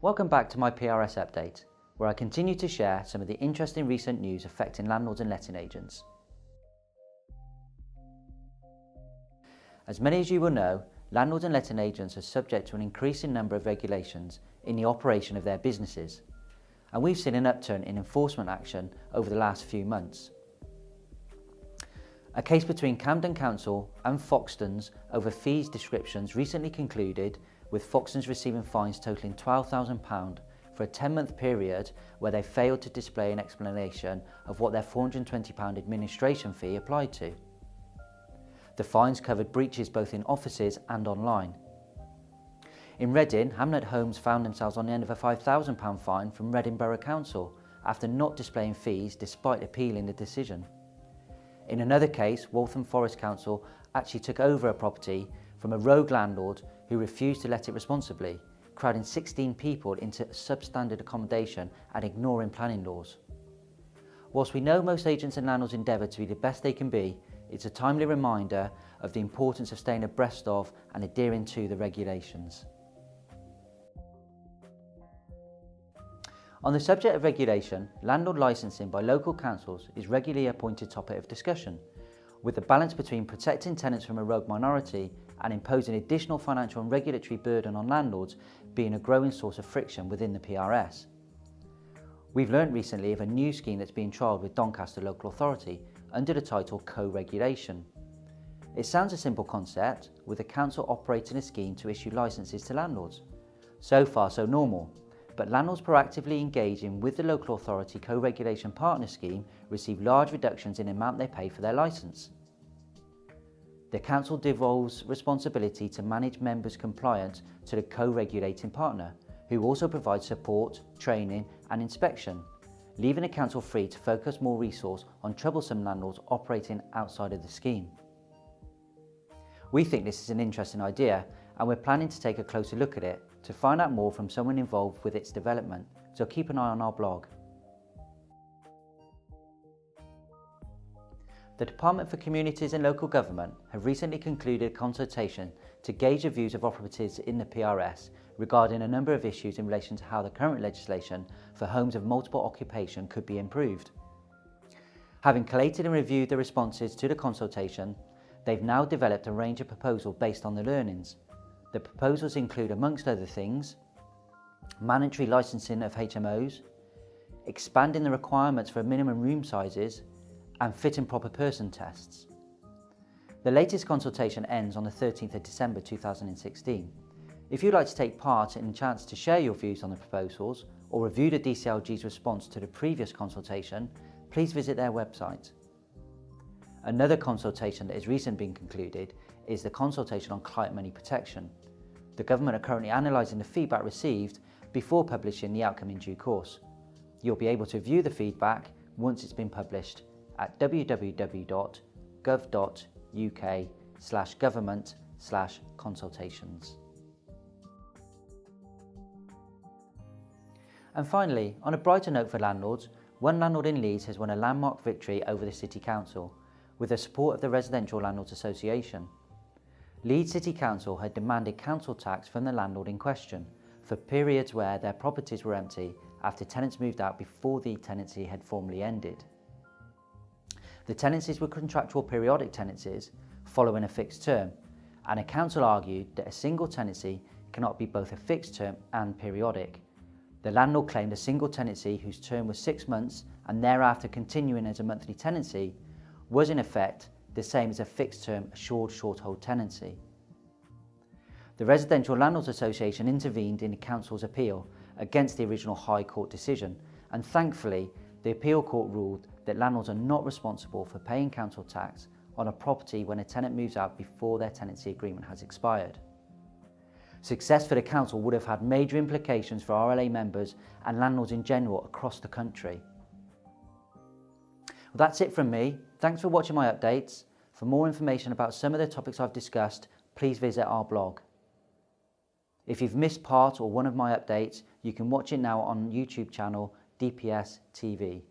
Welcome back to my PRS update, where I continue to share some of the interesting recent news affecting landlords and letting agents. As many as you will know, landlords and letting agents are subject to an increasing number of regulations in the operation of their businesses, and we've seen an upturn in enforcement action over the last few months. A case between Camden Council and Foxtons over fees descriptions recently concluded, with Foxtons receiving fines totalling £12,000 for a 10-month period where they failed to display an explanation of what their £420 administration fee applied to. The fines covered breaches both in offices and online. In Reading, Hamlet Homes found themselves on the end of a £5,000 fine from Reading Borough Council after not displaying fees despite appealing the decision. In another case, Waltham Forest Council actually took over a property from a rogue landlord who refused to let it responsibly, crowding 16 people into substandard accommodation and ignoring planning laws. Whilst we know most agents and landlords endeavour to be the best they can be, it's a timely reminder of the importance of staying abreast of and adhering to the regulations. On the subject of regulation, landlord licensing by local councils is regularly a pointed topic of discussion, with the balance between protecting tenants from a rogue minority and imposing additional financial and regulatory burden on landlords being a growing source of friction within the PRS. We've learnt recently of a new scheme that's being trialled with Doncaster Local Authority under the title CoRegulation. It sounds a simple concept, with the council operating a scheme to issue licences to landlords. So far so normal, but landlords proactively engaging with the local authority co-regulation partner scheme receive large reductions in the amount they pay for their licence. The council devolves responsibility to manage members' compliance to the co-regulating partner, who also provides support, training and inspection, leaving the council free to focus more resource on troublesome landlords operating outside of the scheme. We think this is an interesting idea, and we're planning to take a closer look at it to find out more from someone involved with its development, so keep an eye on our blog. The Department for Communities and Local Government have recently concluded a consultation to gauge the views of operatives in the PRS regarding a number of issues in relation to how the current legislation for homes of multiple occupation could be improved. Having collated and reviewed the responses to the consultation, they've now developed a range of proposals based on the learnings. The proposals include, amongst other things, mandatory licensing of HMOs, expanding the requirements for minimum room sizes, and fit and proper person tests. The latest consultation ends on the 13th of December 2016. If you'd like to take part in a chance to share your views on the proposals or review the DCLG's response to the previous consultation, please visit their website. Another consultation that has recently been concluded is the consultation on client money protection. The government are currently analysing the feedback received before publishing the outcome in due course. You'll be able to view the feedback once it's been published at www.gov.uk/government/consultations. And finally, on a brighter note for landlords, one landlord in Leeds has won a landmark victory over the City Council, with the support of the Residential Landlords Association. Leeds City Council had demanded council tax from the landlord in question for periods where their properties were empty after tenants moved out before the tenancy had formally ended. The tenancies were contractual periodic tenancies following a fixed term, and a council argued that a single tenancy cannot be both a fixed term and periodic. The landlord claimed a single tenancy whose term was 6 months and thereafter continuing as a monthly tenancy was in effect the same as a fixed term assured short-hold tenancy. The Residential Landlords Association intervened in the council's appeal against the original High Court decision, and thankfully the appeal court ruled that landlords are not responsible for paying council tax on a property when a tenant moves out before their tenancy agreement has expired. Success for the council would have had major implications for RLA members and landlords in general across the country. Well, that's it from me. Thanks for watching my updates. For more information about some of the topics I've discussed, please visit our blog. If you've missed part or one of my updates, you can watch it now on YouTube channel DPS TV.